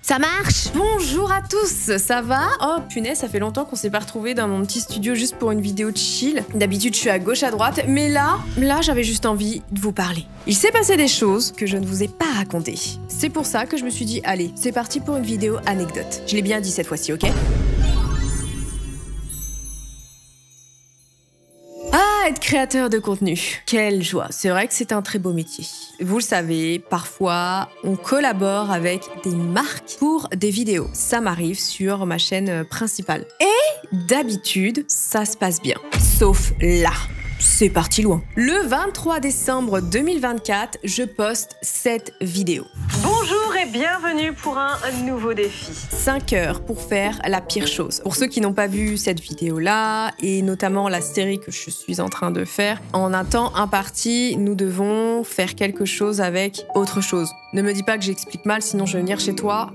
Ça marche? Bonjour à tous, ça va? Oh punaise, ça fait longtemps qu'on s'est pas retrouvés dans mon petit studio juste pour une vidéo de chill. D'habitude, je suis à gauche, à droite, mais là, j'avais juste envie de vous parler. Il s'est passé des choses que je ne vous ai pas racontées. C'est pour ça que je me suis dit, allez, c'est parti pour une vidéo anecdote. Je l'ai bien dit cette fois-ci, ok? Être créateur de contenu, quelle joie. C'est vrai que c'est un très beau métier. Vous le savez, parfois, on collabore avec des marques pour des vidéos. Ça m'arrive sur ma chaîne principale. Et d'habitude, ça se passe bien. Sauf là. C'est parti loin. Le 23 décembre 2024, je poste cette vidéo. Bonjour et bienvenue pour un nouveau défi. 5 heures pour faire la pire chose. Pour ceux qui n'ont pas vu cette vidéo-là, et notamment la série que je suis en train de faire, en un temps imparti, nous devons faire quelque chose avec autre chose. Ne me dis pas que j'explique mal, sinon je vais venir chez toi.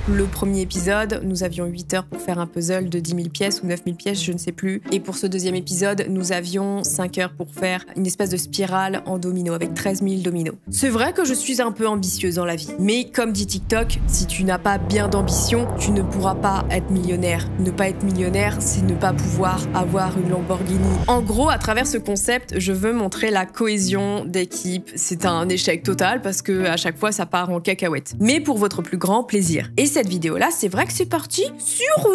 Le premier épisode, nous avions 8 heures pour faire un puzzle de 10 000 pièces ou 9 000 pièces, je ne sais plus. Et pour ce deuxième épisode, nous avions 5 heures pour faire une espèce de spirale en domino avec 13 000 dominos. C'est vrai que je suis un peu ambitieuse dans la vie. Mais comme dit TikTok, si tu n'as pas bien d'ambition, tu ne pourras pas être millionnaire. Ne pas être millionnaire, c'est ne pas pouvoir avoir une Lamborghini. En gros, à travers ce concept, je veux montrer la cohésion d'équipe. C'est un échec total parce que à chaque fois, ça part en cacahuète. Mais pour votre plus grand plaisir. Et cette vidéo-là, c'est vrai que c'est parti sur,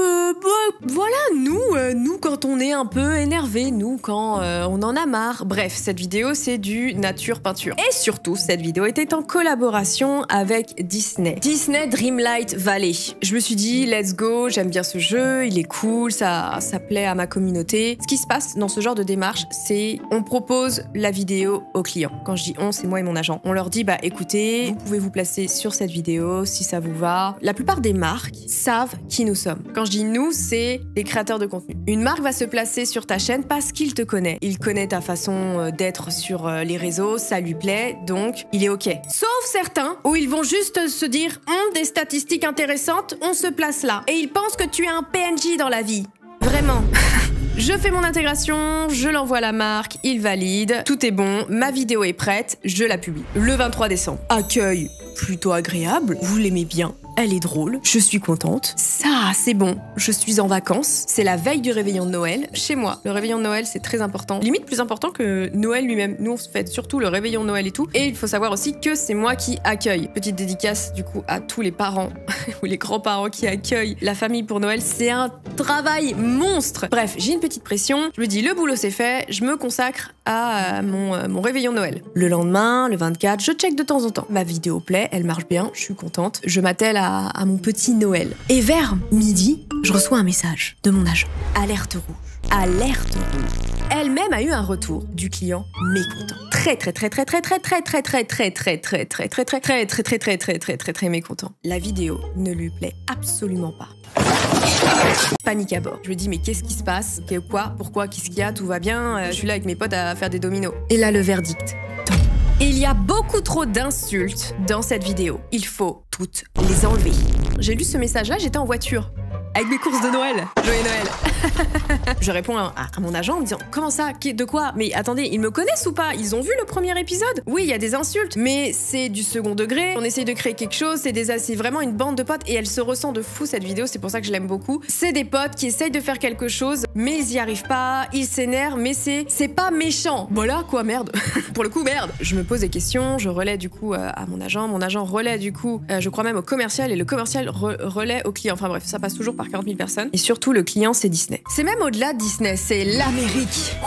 voilà, nous quand on est un peu énervé, nous quand on en a marre. Bref, cette vidéo, c'est du nature peinture. Et surtout, cette vidéo était en collaboration avec Disney. Disney Dreamlight Valley. Je me suis dit, let's go, j'aime bien ce jeu, il est cool, ça plaît à ma communauté. Ce qui se passe dans ce genre de démarche, c'est on propose la vidéo aux clients. Quand je dis on, c'est moi et mon agent. On leur dit, bah écoutez, vous pouvez vous placer sur cette vidéo si ça vous va. La plupart des marques savent qui nous sommes. Quand je dis nous, c'est les créateurs de contenu. Une marque va se placer sur ta chaîne parce qu'il te connaît. Il connaît ta façon d'être sur les réseaux, ça lui plaît, donc il est ok. Sauf certains où ils vont juste se dire des statistiques intéressantes, on se place là. Et ils pensent que tu es un PNJ dans la vie. Vraiment. Je fais mon intégration, je l'envoie à la marque, il valide, tout est bon, ma vidéo est prête, je la publie. Le 23 décembre. Accueil plutôt agréable, vous l'aimez bien, elle est drôle, je suis contente. Ça, c'est bon, je suis en vacances, c'est la veille du réveillon de Noël, chez moi. Le réveillon de Noël, c'est très important, limite plus important que Noël lui-même. Nous, on se fête surtout le réveillon de Noël et tout. Et il faut savoir aussi que c'est moi qui accueille. Petite dédicace, du coup, à tous les parents ou les grands-parents qui accueillent la famille pour Noël. C'est un travail monstre. Bref, j'ai une petite pression, je me dis, le boulot c'est fait, je me consacre à mon réveillon de Noël. Le lendemain, le 24, je check de temps en temps. Ma vidéo plaît, elle marche bien, je suis contente. Je m'attelle à mon petit Noël. Et vers midi, je reçois un message de mon agent. Alerte rouge. Alerte rouge. Elle-même a eu un retour du client mécontent. Très mécontent. La vidéo ne lui plaît absolument pas. Panique à bord. Je me dis mais qu'est-ce qui se passe? Quoi? Pourquoi? Qu'est-ce qu'il y a? Tout va bien? Je suis là avec mes potes à faire des dominos. Et là le verdict. Il y a beaucoup trop d'insultes dans cette vidéo. Il faut toutes les enlever. J'ai lu ce message-là, j'étais en voiture. Avec mes courses de Noël. Joyeux Noël. Je réponds à mon agent en me disant « Comment ça? De quoi? Mais attendez, ils me connaissent ou pas? Ils ont vu le premier épisode? Oui, il y a des insultes, mais c'est du second degré. On essaye de créer quelque chose, c'est vraiment une bande de potes et elle se ressent de fou cette vidéo, c'est pour ça que je l'aime beaucoup. C'est des potes qui essayent de faire quelque chose, mais ils y arrivent pas, ils s'énervent, mais c'est pas méchant. Voilà quoi, merde. Pour le coup, merde. Je me pose des questions, je relais du coup à mon agent relaie du coup, je crois même au commercial et le commercial relaie au client. Enfin bref, ça passe toujours par 40 000 personnes. Et surtout, le client, c'est Disney. C'est même au-delà de Disney, c'est l'Amérique.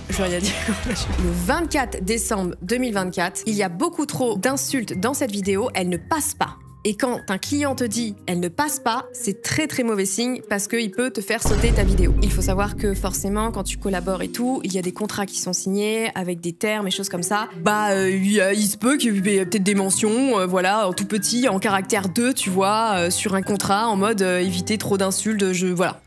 Je vais rien dire. Le 24 décembre 2024, il y a beaucoup trop d'insultes dans cette vidéo, elle ne passe pas. Et quand un client te dit « elle ne passe pas », c'est très mauvais signe parce qu'il peut te faire sauter ta vidéo. Il faut savoir que forcément, quand tu collabores et tout, il y a des contrats qui sont signés avec des termes et choses comme ça. Il se peut qu'il y ait peut-être des mentions, voilà, en tout petit, en caractère 2, tu vois, sur un contrat, en mode éviter trop d'insultes, voilà.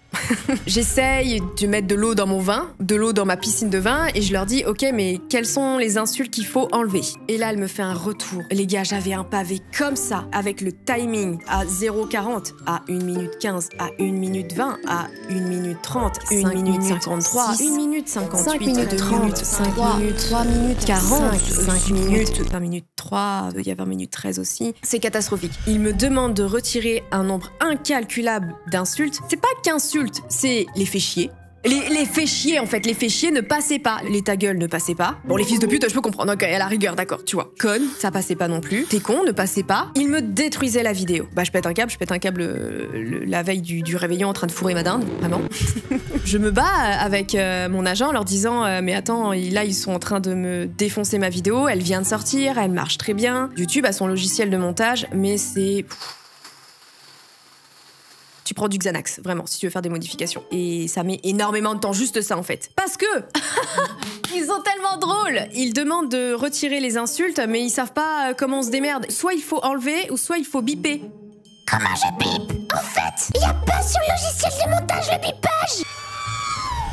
J'essaye de mettre de l'eau dans mon vin, de l'eau dans ma piscine de vin, et je leur dis, ok, mais quelles sont les insultes qu'il faut enlever? Et là, elle me fait un retour. Les gars, j'avais un pavé comme ça, avec le timing à 0,40, à 1 minute 15, à 1 minute 20, à 1 minute 30, 1 minute 53, 1 minute 58, 5 minutes 30, 5 minutes, 3 minutes 40, 5 minutes, 20 minutes 3, il y a 20 minutes 13 aussi. C'est catastrophique. Il me demande de retirer un nombre incalculable d'insultes. C'est pas qu'insultes, c'est les fait chier. Les fait chier, en fait, les fait chier ne passaient pas. Les ta gueule ne passaient pas. Bon, les fils de pute, je peux comprendre, ok, à la rigueur, d'accord, tu vois. Conne, ça passait pas non plus. T'es con, ne passait pas. Il me détruisait la vidéo. Bah, je pète un câble la veille du réveillon en train de fourrer ma dinde, vraiment. Je me bats avec mon agent en leur disant mais attends, là, ils sont en train de me défoncer ma vidéo, elle vient de sortir, elle marche très bien. YouTube a son logiciel de montage, mais c'est... Tu prends du Xanax, vraiment, si tu veux faire des modifications. Et ça met énormément de temps, juste ça en fait. Parce que ils sont tellement drôles. Ils demandent de retirer les insultes, mais ils savent pas comment on se démerde. Soit il faut enlever, ou soit il faut biper. Comment je bip? En fait, il y a pas sur le logiciel de montage le bipage.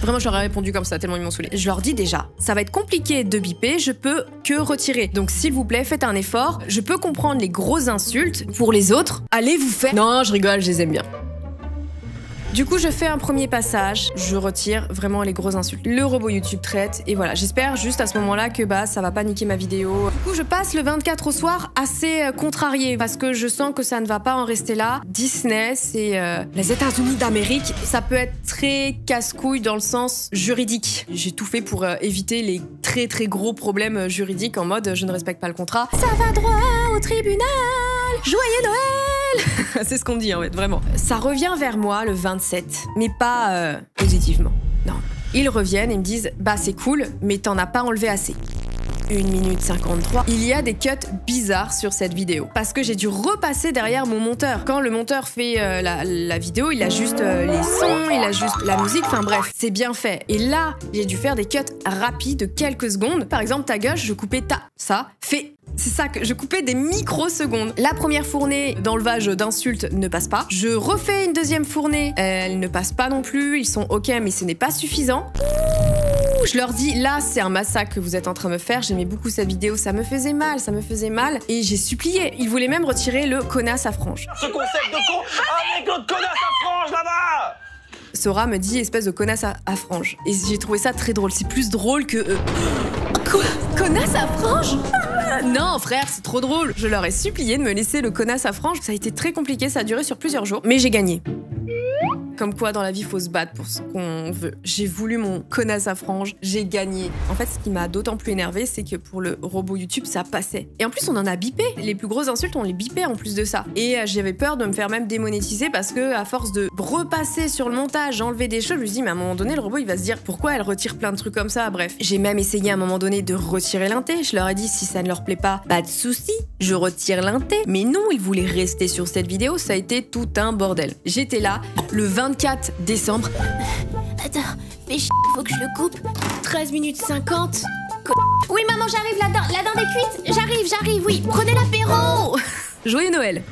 Vraiment, je leur ai répondu comme ça, tellement ils m'ont saoulé. Je leur dis déjà, ça va être compliqué de biper, je peux que retirer. Donc s'il vous plaît, faites un effort. Je peux comprendre les grosses insultes. Pour les autres, allez vous faire... Non, je rigole, je les aime bien. Du coup, je fais un premier passage, je retire vraiment les grosses insultes. Le robot YouTube traite, et voilà. J'espère juste à ce moment-là que bah ça va pas niquer ma vidéo. Du coup, je passe le 24 au soir assez contrariée, parce que je sens que ça ne va pas en rester là. Disney, c'est les États-Unis d'Amérique. Ça peut être très casse-couille dans le sens juridique. J'ai tout fait pour éviter les très très gros problèmes juridiques en mode je ne respecte pas le contrat. Ça va droit au tribunal. Joyeux Noël. C'est ce qu'on dit en fait, vraiment. Ça revient vers moi le 27, mais pas positivement. Non. Ils reviennent et me disent bah c'est cool, mais t'en as pas enlevé assez. 1 minute 53. Il y a des cuts bizarres sur cette vidéo. Parce que j'ai dû repasser derrière mon monteur. Quand le monteur fait la vidéo, il a juste les sons, il a juste la musique, enfin bref, c'est bien fait. Et là, j'ai dû faire des cuts rapides de quelques secondes. Par exemple, ta gueule, je coupais ta. Ça fait... C'est ça que je coupais des microsecondes. La première fournée d'enlevage d'insultes ne passe pas. Je refais une deuxième fournée. Elle ne passe pas non plus. Ils sont ok, mais ce n'est pas suffisant. Je leur dis, là, c'est un massacre que vous êtes en train de me faire. J'aimais beaucoup cette vidéo. Ça me faisait mal, ça me faisait mal. Et j'ai supplié. Ils voulaient même retirer le connasse à frange. Ce concept de con avec l'autre connasse à frange là-bas. Sora me dit espèce de connasse à frange. Et j'ai trouvé ça très drôle. C'est plus drôle que... Quoi? Connasse à frange? Non frère, c'est trop drôle. Je leur ai supplié de me laisser le connasse à frange. Ça a été très compliqué, ça a duré sur plusieurs jours. Mais j'ai gagné. Comme quoi, dans la vie, faut se battre pour ce qu'on veut. J'ai voulu mon connasse à frange, j'ai gagné. En fait, ce qui m'a d'autant plus énervé, c'est que pour le robot YouTube, ça passait. Et en plus, on en a bipé. Les plus grosses insultes, on les bipait en plus de ça. Et j'avais peur de me faire même démonétiser parce que, à force de repasser sur le montage, enlever des choses, je me suis dit, mais à un moment donné, le robot, il va se dire, pourquoi elle retire plein de trucs comme ça? Bref. J'ai même essayé à un moment donné de retirer l'inté. Je leur ai dit, si ça ne leur plaît pas, pas de souci, je retire l'inté. Mais non, ils voulaient rester sur cette vidéo, ça a été tout un bordel. J'étais là, le 24 décembre. Attends, fais chier, faut que je le coupe. 13 minutes 50. Oui maman, j'arrive, la dinde est cuite. J'arrive, oui, prenez l'apéro. Joyeux Noël.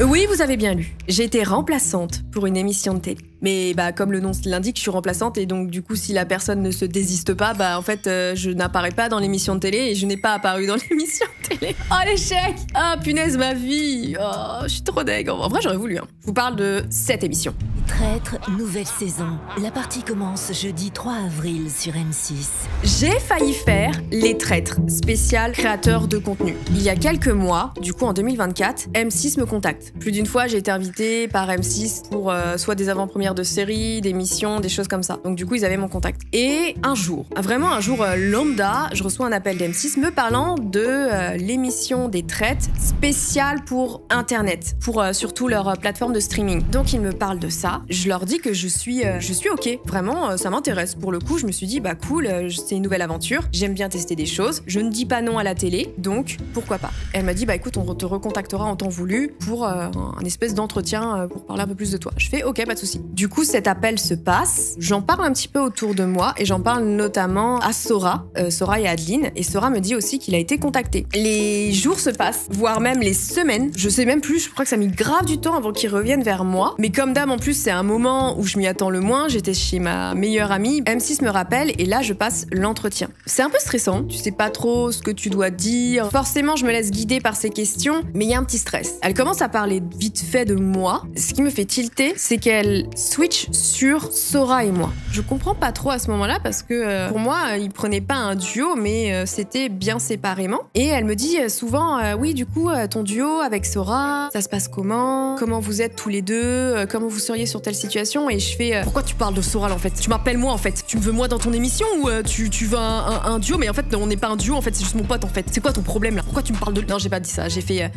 Oui, vous avez bien lu. J'ai été remplaçante pour une émission de télé. Mais bah comme le nom l'indique, je suis remplaçante et donc du coup si la personne ne se désiste pas, bah en fait je n'apparais pas dans l'émission de télé et je n'ai pas apparu dans l'émission de télé. Oh l'échec! Ah punaise ma vie! Oh, je suis trop deg. En vrai j'aurais voulu. Hein. Je vous parle de cette émission. Traître, nouvelle saison. La partie commence jeudi 3 avril sur M6. J'ai failli faire Les Traîtres, spécial créateur de contenu. Il y a quelques mois, du coup en 2024, M6 me contacte. Plus d'une fois j'ai été invitée par M6 pour soit des avant-premières de séries, d'émissions, des choses comme ça. Donc du coup, ils avaient mon contact. Et un jour, vraiment un jour lambda, je reçois un appel d'M6 me parlant de l'émission des traites spéciale pour Internet, pour surtout leur plateforme de streaming. Donc ils me parlent de ça. là, je leur dis que je suis ok. Vraiment, ça m'intéresse. Pour le coup, je me suis dit, bah cool, c'est une nouvelle aventure. J'aime bien tester des choses. Je ne dis pas non à la télé, donc pourquoi pas. Elle m'a dit, bah écoute, on te recontactera en temps voulu pour un espèce d'entretien pour parler un peu plus de toi. Je fais, ok, pas de souci. Du coup, cet appel se passe. J'en parle un petit peu autour de moi et j'en parle notamment à Sora et Adeline. Et Sora me dit aussi qu'il a été contacté. Les jours se passent, voire même les semaines. Je sais même plus, je crois que ça a mis grave du temps avant qu'ils reviennent vers moi. Mais comme d'hab, en plus, c'est un moment où je m'y attends le moins. J'étais chez ma meilleure amie. M6 me rappelle et là, je passe l'entretien. C'est un peu stressant. Tu sais pas trop ce que tu dois dire. Forcément, je me laisse guider par ces questions, mais il y a un petit stress. Elle commence à parler vite fait de moi. Ce qui me fait tilter, c'est qu'elle switch sur Sora et moi. Je comprends pas trop à ce moment-là parce que pour moi, ils prenaient pas un duo, mais c'était bien séparément. Et elle me dit souvent, oui, du coup, ton duo avec Sora, ça se passe comment? Comment vous êtes tous les deux? Comment vous seriez sur telle situation? Et je fais, pourquoi tu parles de Sora là en fait? Tu m'appelles moi en fait? Tu me veux moi dans ton émission ou tu veux un duo? Mais en fait, on n'est pas un duo en fait, c'est juste mon pote en fait. C'est quoi ton problème là? Pourquoi tu me parles de... Non, j'ai pas dit ça, j'ai fait...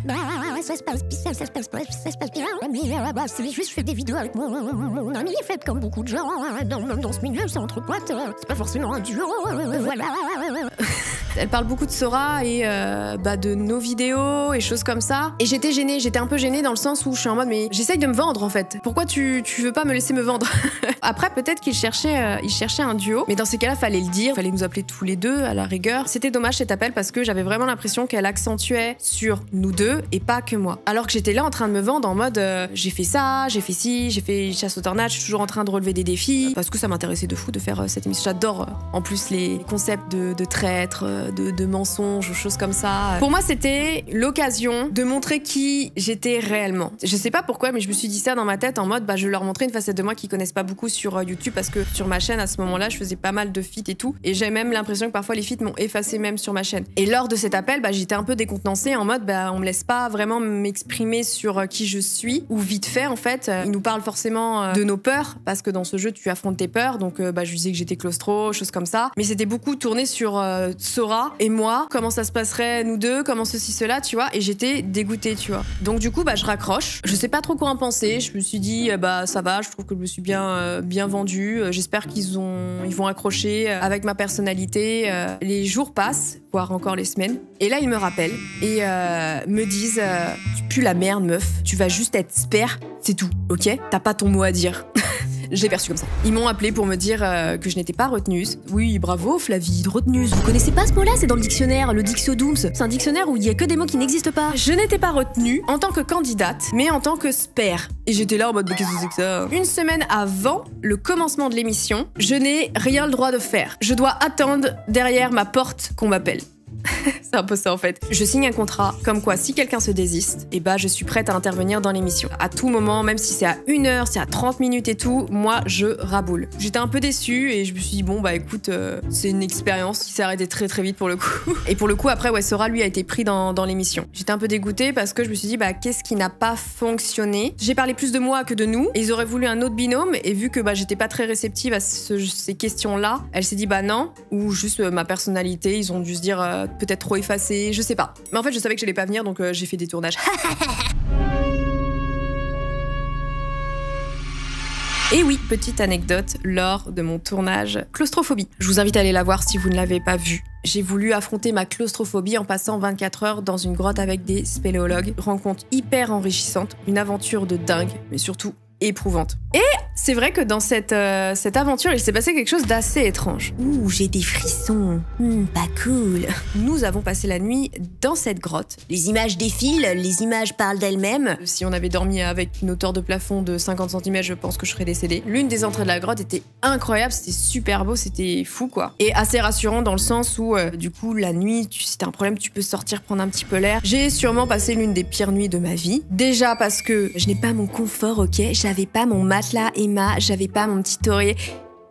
Ça se passe bien, mais c'est juste je fais des vidéos avec mon ami, fait comme beaucoup de gens dans ce milieu, c'est entre potes, c'est pas forcément un duo, voilà. Elle parle beaucoup de Sora et de nos vidéos et choses comme ça. Et j'étais un peu gênée dans le sens où je suis en mode mais j'essaye de me vendre en fait. Pourquoi tu veux pas me laisser me vendre? Après peut-être qu'il cherchait un duo, mais dans ces cas-là fallait le dire, fallait nous appeler tous les deux à la rigueur. C'était dommage cet appel parce que j'avais vraiment l'impression qu'elle accentuait sur nous deux et pas que moi. Alors que j'étais là en train de me vendre en mode j'ai fait ça, j'ai fait ci, j'ai fait chasse au tornade, je suis toujours en train de relever des défis parce que ça m'intéressait de fou de faire cette émission. J'adore en plus les concepts de traître, de mensonges, choses comme ça. Pour moi, c'était l'occasion de montrer qui j'étais réellement. Je sais pas pourquoi, mais je me suis dit ça dans ma tête en mode je vais leur montrer une facette de moi qu'ils connaissent pas beaucoup sur YouTube parce que sur ma chaîne à ce moment-là, je faisais pas mal de feats et tout. Et j'ai même l'impression que parfois les feats m'ont effacé même sur ma chaîne. Et lors de cet appel, j'étais un peu décontenancée en mode on me laisse pas vraiment m'exprimer sur qui je suis ou vite fait en fait. Ils nous parlent forcément de nos peurs parce que dans ce jeu tu affrontes tes peurs. Donc je disais que j'étais claustro, choses comme ça. Mais c'était beaucoup tourné sur Sora et moi, comment ça se passerait nous deux, comment ceci, cela, tu vois, et j'étais dégoûtée, tu vois. Donc du coup, je raccroche. Je sais pas trop quoi en penser, je me suis dit, ça va, je trouve que je me suis bien vendue, j'espère qu'ils vont accrocher avec ma personnalité. Les jours passent, voire encore les semaines, et là, ils me rappellent, et me disent, tu pues la merde, meuf, tu vas juste être spare, c'est tout, ok? T'as pas ton mot à dire. J'ai perçu comme ça. Ils m'ont appelé pour me dire que je n'étais pas reteneuse. Oui, bravo Flavie, reteneuse. Vous connaissez pas ce mot-là? C'est dans le dictionnaire, le Dixodooms. C'est un dictionnaire où il y a que des mots qui n'existent pas. Je n'étais pas retenue en tant que candidate, mais en tant que spare. Et j'étais là en mode, mais qu'est-ce que c'est que ça? Une semaine avant le commencement de l'émission, je n'ai rien le droit de faire. Je dois attendre derrière ma porte qu'on m'appelle. C'est un peu ça en fait. Je signe un contrat comme quoi si quelqu'un se désiste, je suis prête à intervenir dans l'émission. À tout moment, même si c'est à 1 heure, c'est à 30 minutes et tout, moi je raboule. J'étais un peu déçue et je me suis dit écoute, c'est une expérience qui s'est arrêtée très très vite pour le coup. Et pour le coup après Sora lui a été pris dans l'émission. J'étais un peu dégoûtée parce que je me suis dit qu'est-ce qui n'a pas fonctionné? J'ai parlé plus de moi que de nous. Et ils auraient voulu un autre binôme et vu que j'étais pas très réceptive à ces questions-là, elle s'est dit non, ou juste ma personnalité, ils ont dû se dire peut-être trop effacé, je sais pas. Mais en fait, je savais que j'allais pas venir, donc j'ai fait des tournages. Et oui, petite anecdote, lors de mon tournage Claustrophobie. Je vous invite à aller la voir si vous ne l'avez pas vue. J'ai voulu affronter ma claustrophobie en passant 24 heures dans une grotte avec des spéléologues. Rencontre hyper enrichissante, une aventure de dingue, mais surtout éprouvante. Et c'est vrai que dans cette aventure, il s'est passé quelque chose d'assez étrange. Ouh, j'ai des frissons. Pas cool. Nous avons passé la nuit dans cette grotte. Les images défilent, les images parlent d'elles-mêmes. Si on avait dormi avec une hauteur de plafond de 50 cm, je pense que je serais décédée. L'une des entrées de la grotte était incroyable, c'était super beau, c'était fou quoi. Et assez rassurant dans le sens où, du coup, la nuit, si t'as un problème, tu peux sortir prendre un petit peu l'air. J'ai sûrement passé l'une des pires nuits de ma vie. Déjà parce que je n'ai pas mon confort, ok? J'avais pas mon matelas Emma, j'avais pas mon petit oreiller.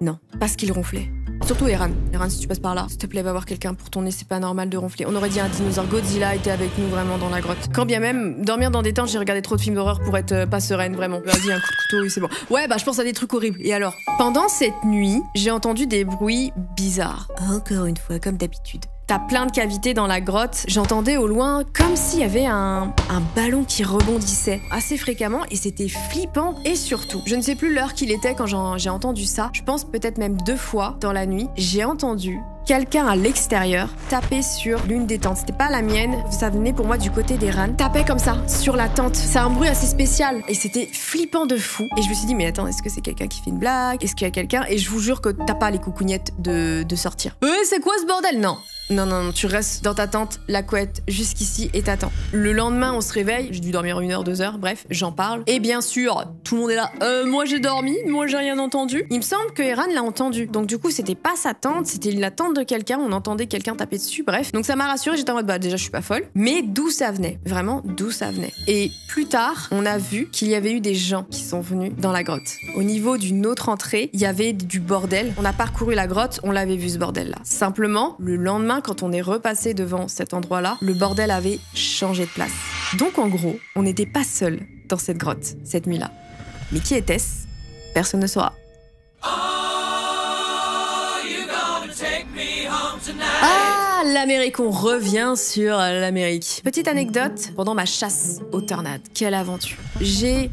Non, parce qu'il ronflait. Surtout Eran. Eran, si tu passes par là, s'il te plaît, va voir quelqu'un pour ton nez, c'est pas normal de ronfler. On aurait dit un dinosaure. Godzilla était avec nous vraiment dans la grotte. Quand bien même, dormir dans des tentes, j'ai regardé trop de films d'horreur pour être pas sereine, vraiment. Vas-y, un coup de couteau et c'est bon. Ouais, je pense à des trucs horribles. Et alors? Pendant cette nuit, j'ai entendu des bruits bizarres. Encore une fois, comme d'habitude. t'as plein de cavités dans la grotte. J'entendais au loin comme s'il y avait un ballon qui rebondissait assez fréquemment et c'était flippant. Et surtout, je ne sais plus l'heure qu'il était quand j'ai entendu ça. Je pense peut-être même 2 fois dans la nuit, j'ai entendu quelqu'un à l'extérieur taper sur l'une des tentes. C'était pas la mienne, ça venait pour moi du côté des rans. Tapait comme ça, sur la tente. C'est un bruit assez spécial. Et c'était flippant de fou. Et je me suis dit, mais attends, est-ce que c'est quelqu'un qui fait une blague? Est-ce qu'il y a quelqu'un? Et je vous jure que t'as pas les coucougnettes de sortir. C'est quoi ce bordel? Non. Non, tu restes dans ta tente, la couette, jusqu'ici et t'attends. Le lendemain, on se réveille, j'ai dû dormir 1 heure, 2 heures, bref, j'en parle. Et bien sûr, tout le monde est là, moi j'ai dormi, moi j'ai rien entendu. Il me semble que Eran l'a entendu. Donc du coup, c'était pas sa tente, c'était la tente de quelqu'un, on entendait quelqu'un taper dessus, bref. Donc ça m'a rassurée, j'étais en mode, bah déjà je suis pas folle. Mais d'où ça venait? Vraiment, d'où ça venait? Et plus tard, on a vu qu'il y avait eu des gens qui sont venus dans la grotte. Au niveau d'une autre entrée, il y avait du bordel. On a parcouru la grotte, on l'avait vu ce bordel-là. Simplement, le lendemain, quand on est repassé devant cet endroit-là, le bordel avait changé de place. Donc en gros, on n'était pas seul dans cette grotte, cette nuit-là. Mais qui était-ce? Personne ne saura. Ah, l'Amérique, on revient sur l'Amérique. Petite anecdote, pendant ma chasse aux tornades, quelle aventure. J'ai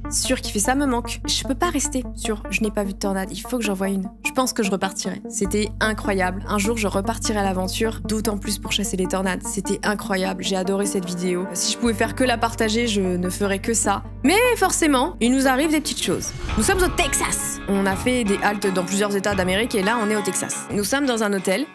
surkiffé, ça me manque. Je peux pas rester sur je n'ai pas vu de tornade, il faut que j'en voie une. Je pense que je repartirai. C'était incroyable. Un jour, je repartirai à l'aventure, d'autant plus pour chasser les tornades. C'était incroyable, j'ai adoré cette vidéo. Si je pouvais faire que la partager, je ne ferais que ça. Mais forcément, il nous arrive des petites choses. Nous sommes au Texas. On a fait des haltes dans plusieurs états d'Amérique et là, on est au Texas. Nous sommes dans un hôtel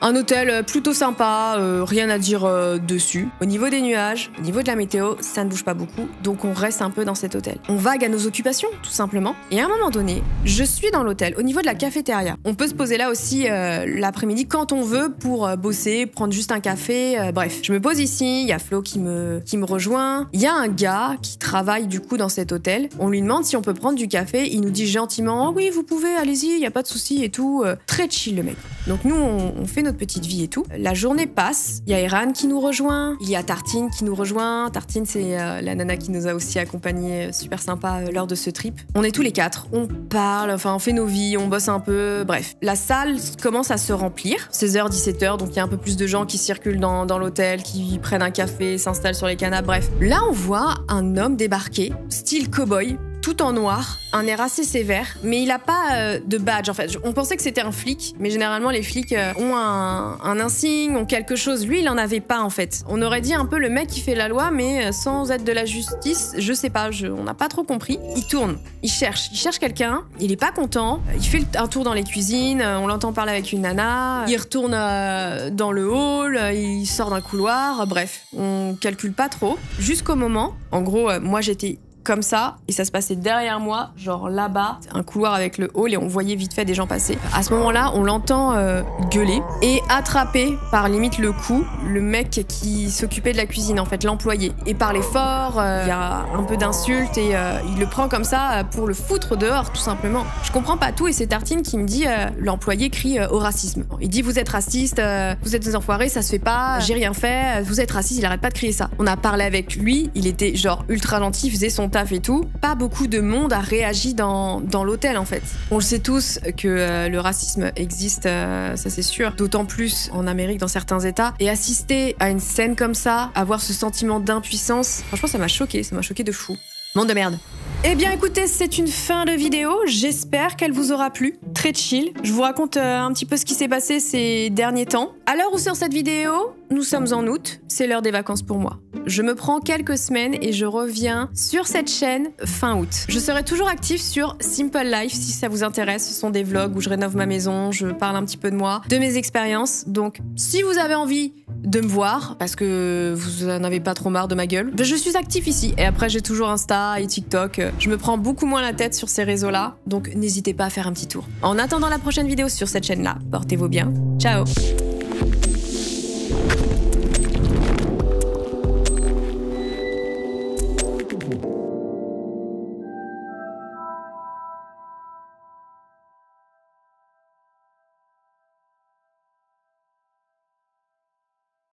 plutôt sympa, rien à dire dessus. Au niveau des nuages, au niveau de la météo, ça ne bouge pas beaucoup, donc on reste un peu dans cet hôtel. On vague à nos occupations, tout simplement. Et à un moment donné, je suis dans l'hôtel, au niveau de la cafétéria. On peut se poser là aussi l'après-midi quand on veut pour bosser, prendre juste un café, bref. Je me pose ici, il y a Flo qui me rejoint. Il y a un gars qui travaille du coup dans cet hôtel. On lui demande si on peut prendre du café, il nous dit gentiment « Oh oui, vous pouvez, allez-y, il n'y a pas de souci et tout. » Très chill le mec. Donc nous, on fait notre petite vie et tout. La journée passe, il y a Eran qui nous rejoint, il y a Tartine qui nous rejoint. Tartine, c'est la nana qui nous a aussi accompagnés, super sympa lors de ce trip. On est tous les 4, on parle, enfin on fait nos vies, on bosse un peu, bref. La salle commence à se remplir, 16h, 17h, donc il y a un peu plus de gens qui circulent dans l'hôtel, qui prennent un café, s'installent sur les canapes, bref. Là, on voit un homme débarquer, style cow-boy, tout en noir, un air assez sévère, mais il a pas de badge en fait. On pensait que c'était un flic, mais généralement les flics ont un insigne, ont quelque chose. Lui, il en avait pas en fait. On aurait dit un peu le mec qui fait la loi, mais sans être de la justice, je sais pas, on n'a pas trop compris. Il tourne, il cherche quelqu'un, il est pas content, il fait un tour dans les cuisines, on l'entend parler avec une nana, il retourne dans le hall, il sort d'un couloir, bref, on calcule pas trop. Jusqu'au moment, en gros, moi j'étais comme ça, et ça se passait derrière moi, genre là-bas, un couloir avec le hall, et on voyait vite fait des gens passer. À ce moment-là, on l'entend gueuler et attraper par limite le cou le mec qui s'occupait de la cuisine, en fait, l'employé. Et parler fort, il y a un peu d'insultes, et il le prend comme ça pour le foutre dehors, tout simplement. Je comprends pas tout, et c'est Tartine qui me dit, l'employé crie au racisme. Il dit, vous êtes raciste, vous êtes des enfoirés, ça se fait pas, j'ai rien fait, vous êtes raciste, il arrête pas de crier ça. On a parlé avec lui, il était genre ultra gentil, il faisait son taf et tout. Pas beaucoup de monde a réagi dans l'hôtel en fait. On le sait tous que le racisme existe, ça c'est sûr. D'autant plus en Amérique, dans certains états. Et assister à une scène comme ça, avoir ce sentiment d'impuissance, franchement ça m'a choqué de fou. Monde de merde. Eh bien écoutez, c'est une fin de vidéo, j'espère qu'elle vous aura plu. Très chill, je vous raconte un petit peu ce qui s'est passé ces derniers temps. À l'heure où sort cette vidéo, nous sommes en août, c'est l'heure des vacances pour moi. Je me prends quelques semaines et je reviens sur cette chaîne fin août. Je serai toujours active sur Simple Life si ça vous intéresse. Ce sont des vlogs où je rénove ma maison, je parle un petit peu de moi, de mes expériences. Donc si vous avez envie de me voir, parce que vous en avez pas trop marre de ma gueule, je suis active ici. Et après j'ai toujours Insta et TikTok. Je me prends beaucoup moins la tête sur ces réseaux-là. Donc n'hésitez pas à faire un petit tour. En attendant la prochaine vidéo sur cette chaîne-là, portez-vous bien. Ciao!